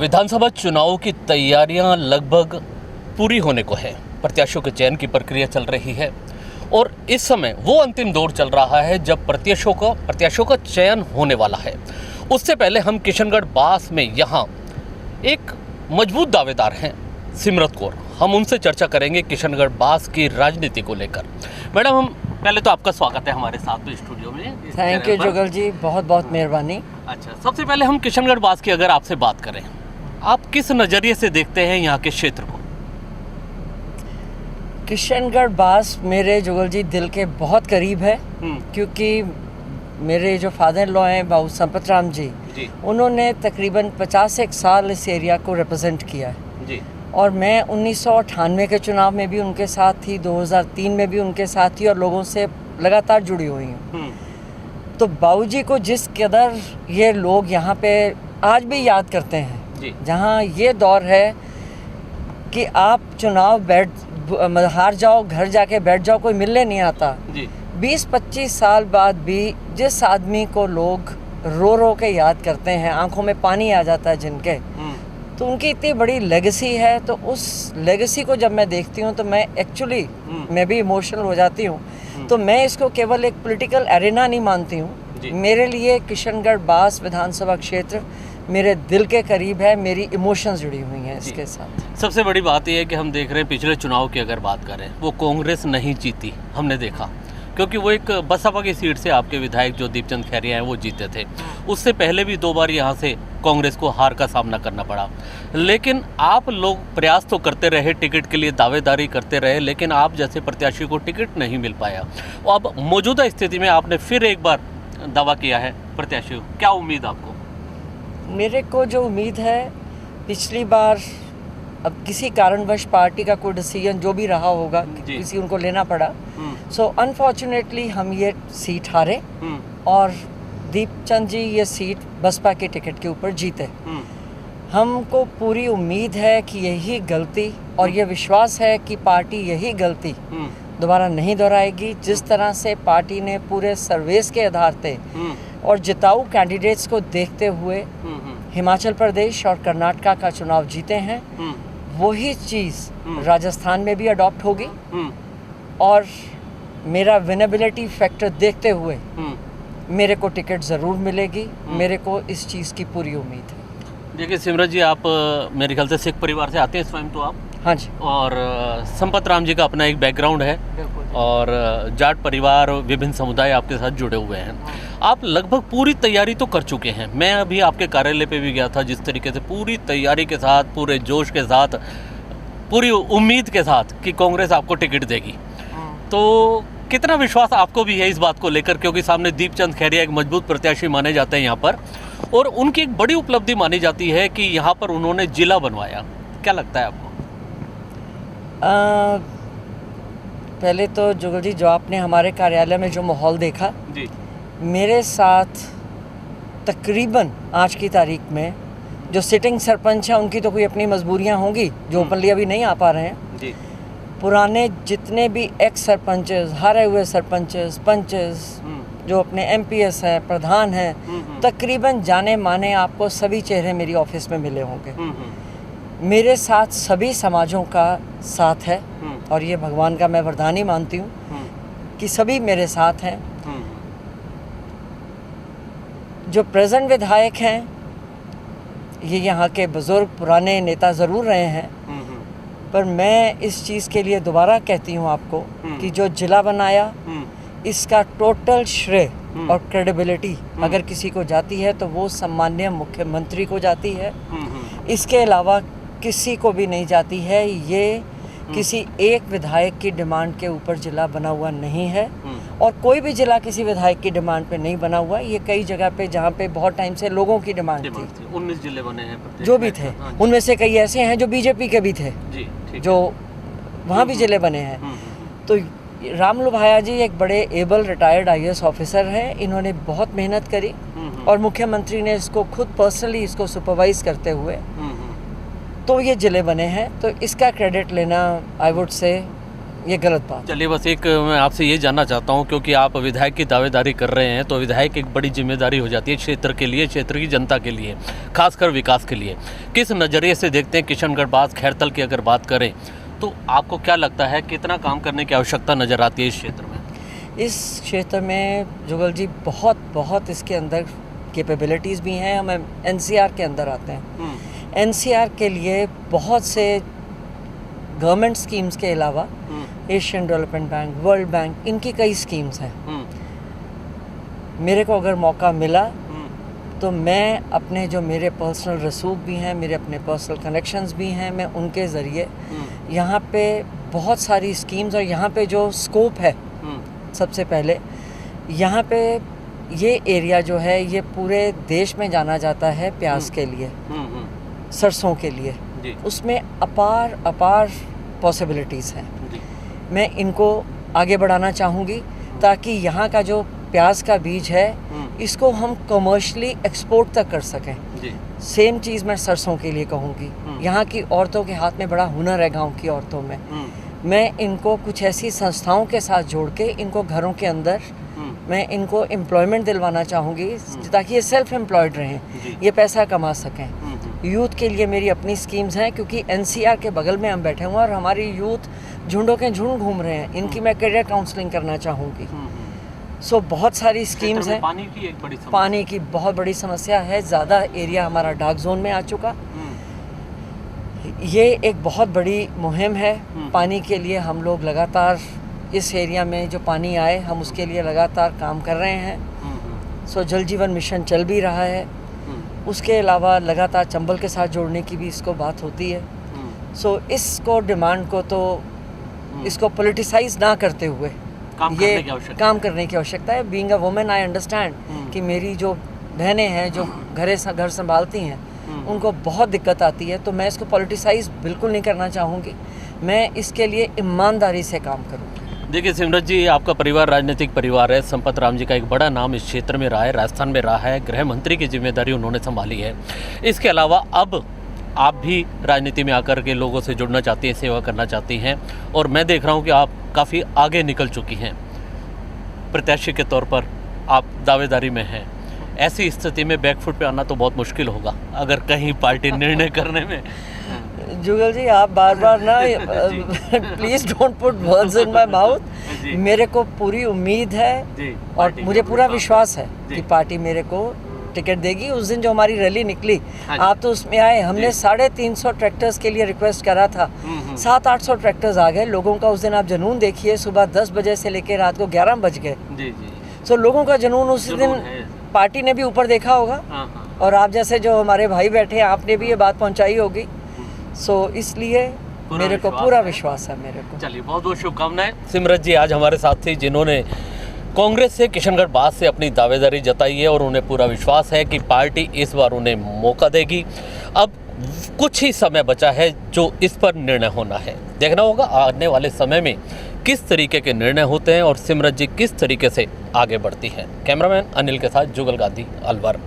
विधानसभा चुनाव की तैयारियां लगभग पूरी होने को है। प्रत्याशियों के चयन की प्रक्रिया चल रही है और इस समय वो अंतिम दौर चल रहा है जब प्रत्याशियों का चयन होने वाला है। उससे पहले हम किशनगढ़ बास में यहाँ एक मजबूत दावेदार हैं सिमरत कौर। हम उनसे चर्चा करेंगे किशनगढ़ बास की राजनीति को लेकर। मैडम, हम पहले तो आपका स्वागत है हमारे साथ में स्टूडियो में। थैंक यू जुगल जी, बहुत बहुत मेहरबानी। अच्छा, सबसे पहले हम किशनगढ़ बास की अगर आपसे बात करें, आप किस नज़रिए से देखते हैं यहाँ के क्षेत्र को? किशनगढ़ बास मेरे जुगल जी दिल के बहुत करीब है, क्योंकि मेरे जो फादर लॉ हैं बाबू संपत राम जी, उन्होंने तकरीबन 51 साल इस एरिया को रिप्रेजेंट किया है जी। और मैं 1998 के चुनाव में भी उनके साथ थी, 2003 में भी उनके साथ थी और लोगों से लगातार जुड़ी हुई हूँ। तो बाबूजी को जिस कदर ये लोग यहाँ पे आज भी याद करते हैं, जहाँ ये दौर है कि आप चुनाव हार जाओ, घर जाके बैठ जाओ, कोई मिलने नहीं आता। 20-25 साल बाद भी जिस आदमी को लोग रो रो के याद करते हैं, आंखों में पानी आ जाता है जिनके, तो उनकी इतनी बड़ी लेगेसी है। तो उस लेगेसी को जब मैं देखती हूँ तो मैं भी इमोशनल हो जाती हूँ। तो मैं इसको केवल एक पॉलिटिकल एरिना नहीं मानती हूँ। मेरे लिए किशनगढ़ बास विधानसभा क्षेत्र मेरे दिल के करीब है, मेरी इमोशंस जुड़ी हुई हैं इसके साथ। सबसे बड़ी बात यह है कि हम देख रहे हैं पिछले चुनाव की अगर बात करें, वो कांग्रेस नहीं जीती, हमने देखा, क्योंकि वो एक बसपा की सीट से आपके विधायक जो दीपचंद खैरिया हैं वो जीते थे। उससे पहले भी 2 बार यहाँ से कांग्रेस को हार का सामना करना पड़ा। लेकिन आप लोग प्रयास तो करते रहे, टिकट के लिए दावेदारी करते रहे, लेकिन आप जैसे प्रत्याशी को टिकट नहीं मिल पाया। अब मौजूदा स्थिति में आपने फिर एक बार दावा किया है प्रत्याशी, क्या उम्मीद आपको? मेरे को जो उम्मीद है, पिछली बार अब किसी कारणवश पार्टी का कोई डिसीजन जो भी रहा होगा, किसी उनको लेना पड़ा, सो अनफॉर्चुनेटली हम ये सीट हारे और दीपचंद जी ये सीट बसपा के टिकट के ऊपर जीते। हमको पूरी उम्मीद है कि यही गलती और ये विश्वास है कि पार्टी यही गलती दोबारा नहीं दोहराएगी। जिस तरह से पार्टी ने पूरे सर्वेस के आधार पे और जिताऊ कैंडिडेट्स को देखते हुए हिमाचल प्रदेश और कर्नाटका का चुनाव जीते हैं, वही चीज़ राजस्थान में भी अडॉप्ट होगी। और मेरा विनेबिलिटी फैक्टर देखते हुए मेरे को टिकट ज़रूर मिलेगी। मेरे को इस चीज़ की पूरी उम्मीद है। देखिए सिमरत जी, आप मेरे ख्याल से सिख परिवार से आते हैं स्वयं तो आप? हाँ जी। और संपत राम जी का अपना एक बैकग्राउंड है और जाट परिवार, विभिन्न समुदाय आपके साथ जुड़े हुए हैं। आप लगभग पूरी तैयारी तो कर चुके हैं। मैं अभी आपके कार्यालय पे भी गया था, जिस तरीके से पूरी तैयारी के साथ, पूरे जोश के साथ, पूरी उम्मीद के साथ कि कांग्रेस आपको टिकट देगी। तो कितना विश्वास आपको भी है इस बात को लेकर, क्योंकि सामने दीपचंद खैरिया एक मजबूत प्रत्याशी माने जाते हैं यहाँ पर, और उनकी एक बड़ी उपलब्धि मानी जाती है कि यहाँ पर उन्होंने जिला बनवाया। क्या लगता है आपको? पहले तो जुगल जी, जो आपने हमारे कार्यालय में जो माहौल देखा जी, मेरे साथ तकरीबन आज की तारीख में जो सिटिंग सरपंच हैं, उनकी तो कोई अपनी मजबूरियां होंगी जो ओपनली अभी नहीं आ पा रहे हैं जी। पुराने जितने भी एक्स सरपंचेस, हारे हुए सरपंचेस, पंचेस, जो अपने एमपीएस हैं, प्रधान हैं, तकरीबन जाने माने आपको सभी चेहरे मेरी ऑफिस में मिले होंगे। मेरे साथ सभी समाजों का साथ है और ये भगवान का मैं वरदान ही मानती हूँ कि सभी मेरे साथ हैं। जो प्रेजेंट विधायक हैं, ये यहाँ के बुजुर्ग पुराने नेता ज़रूर रहे हैं, पर मैं इस चीज़ के लिए दोबारा कहती हूँ आपको कि जो जिला बनाया, इसका टोटल श्रेय और क्रेडिबिलिटी अगर किसी को जाती है तो वो सम्माननीय मुख्यमंत्री को जाती है। इसके अलावा किसी को भी नहीं जाती है। ये किसी एक विधायक की डिमांड के ऊपर जिला बना हुआ नहीं है और कोई भी जिला किसी विधायक की डिमांड पे नहीं बना हुआ। ये कई जगह पे जहाँ पे बहुत टाइम से लोगों की डिमांड थी, 19 जिले बने हैं जो भी थे, उनमें से कई ऐसे हैं जो बीजेपी के भी थे जी, जो वहाँ भी जिले बने हैं। तो रामलू भाया जी एक बड़े एबल रिटायर्ड IAS ऑफिसर हैं। इन्होंने बहुत मेहनत करी और मुख्यमंत्री ने इसको खुद पर्सनली इसको सुपरवाइज करते हुए तो ये जिले बने हैं। तो इसका क्रेडिट लेना आई वुड से ये गलत बात। चलिए बस एक मैं आपसे ये जानना चाहता हूँ, क्योंकि आप विधायक की दावेदारी कर रहे हैं, तो विधायक एक बड़ी जिम्मेदारी हो जाती है क्षेत्र के लिए, क्षेत्र की जनता के लिए, खासकर विकास के लिए। किस नज़रिए से देखते हैं किशनगढ़ बास खैरतल की अगर बात करें तो आपको क्या लगता है कितना काम करने की आवश्यकता नज़र आती है इस क्षेत्र में? इस क्षेत्र में जुगल जी बहुत इसके अंदर कैपेबिलिटीज़ भी हैं। हम एनसीआर के अंदर आते हैं। एनसीआर के लिए बहुत से गवर्नमेंट स्कीम्स के अलावा Asian development bank, world bank, इनकी कई स्कीम्स हैं। मेरे को अगर मौका मिला तो मैं अपने जो मेरे पर्सनल रसूख भी हैं, मेरे अपने पर्सनल कनेक्शंस भी हैं, मैं उनके ज़रिए यहाँ पे बहुत सारी स्कीम्स, और यहाँ पे जो स्कोप है, सबसे पहले यहाँ पे ये एरिया जो है ये पूरे देश में जाना जाता है प्याज के लिए, सरसों के लिए, उसमें अपार पॉसिबिलिटीज़ हैं। मैं इनको आगे बढ़ाना चाहूँगी ताकि यहाँ का जो प्याज का बीज है इसको हम कमर्शियली एक्सपोर्ट तक कर सकें। सेम चीज़ मैं सरसों के लिए कहूँगी। यहाँ की औरतों के हाथ में बड़ा हुनर है, गांव की औरतों में। मैं इनको कुछ ऐसी संस्थाओं के साथ जोड़ के इनको घरों के अंदर मैं इनको एम्प्लॉयमेंट दिलवाना चाहूँगी ताकि ये सेल्फ एम्प्लॉयड रहें, ये पैसा कमा सकें। यूथ के लिए मेरी अपनी स्कीम्स हैं, क्योंकि एनसीआर के बगल में हम बैठे हुए हैं और हमारी यूथ झुंडों के झुंड घूम रहे हैं। इनकी मैं करियर काउंसलिंग करना चाहूँगी। सो बहुत सारी स्कीम्स हैं। पानी की बहुत बड़ी समस्या है। ज़्यादा एरिया हमारा डार्क जोन में आ चुका। ये एक बहुत बड़ी मुहिम है पानी के लिए। हम लोग लगातार इस एरिया में जो पानी आए, हम उसके लिए लगातार काम कर रहे हैं। सो जल जीवन मिशन चल भी रहा है। उसके अलावा लगातार चंबल के साथ जोड़ने की भी इसको बात होती है। सो इसको डिमांड को तो इसको पॉलिटिसाइज ना करते हुए काम करने की आवश्यकता है। Being a women I understand कि मेरी जो बहनें हैं जो घर संभालती हैं उनको बहुत दिक्कत आती है, तो मैं इसको पॉलिटिसाइज बिल्कुल नहीं करना चाहूँगी। मैं इसके लिए ईमानदारी से काम करूँगी। देखिए सिमरत जी, आपका परिवार राजनीतिक परिवार है। संपत राम जी का एक बड़ा नाम इस क्षेत्र में रहा है, राजस्थान में रहा है। गृह मंत्री की जिम्मेदारी उन्होंने संभाली है। इसके अलावा अब आप भी राजनीति में आकर के लोगों से जुड़ना चाहती हैं, सेवा करना चाहती हैं, और मैं देख रहा हूं कि आप काफ़ी आगे निकल चुकी हैं। प्रत्याशी के तौर पर आप दावेदारी में हैं। ऐसी स्थिति में बैकफुट पे आना तो बहुत मुश्किल होगा अगर कहीं पार्टी निर्णय करने में। जुगल जी, आप बार ना please don't put words in my mouth. मेरे को पूरी उम्मीद है और मुझे पूरा विश्वास है कि पार्टी मेरे को टिकट देगी। उस दिन जो हमारी रैली निकली, आप तो उसमें आए। हमने 350 ट्रैक्टर्स के लिए रिक्वेस्ट करा था। 700-800 ट्रैक्टर्स आ गए। लोगों का उस दिन आप जुनून देखिए, सुबह 10 बजे से लेकर रात को 11 बज गए। सो लोगों का जुनून उस दिन पार्टी ने भी ऊपर देखा होगा, और आप जैसे जो हमारे भाई बैठे हैं, आपने भी ये बात पहुंचाई होगी। सो इसलिए मेरे को पूरा विश्वास है मेरे को। चलिए, बहुत बहुत शुभकामनाएं। सिमरत जी आज हमारे साथ थी, जिन्होंने कांग्रेस से किशनगढ़ बास से अपनी दावेदारी जताई है, और उन्हें पूरा विश्वास है कि पार्टी इस बार उन्हें मौका देगी। अब कुछ ही समय बचा है जो इस पर निर्णय होना है। देखना होगा आने वाले समय में किस तरीके के निर्णय होते हैं और सिमरत जी किस तरीके से आगे बढ़ती हैं। कैमरामैन अनिल के साथ जुगल गांधी, अलवर।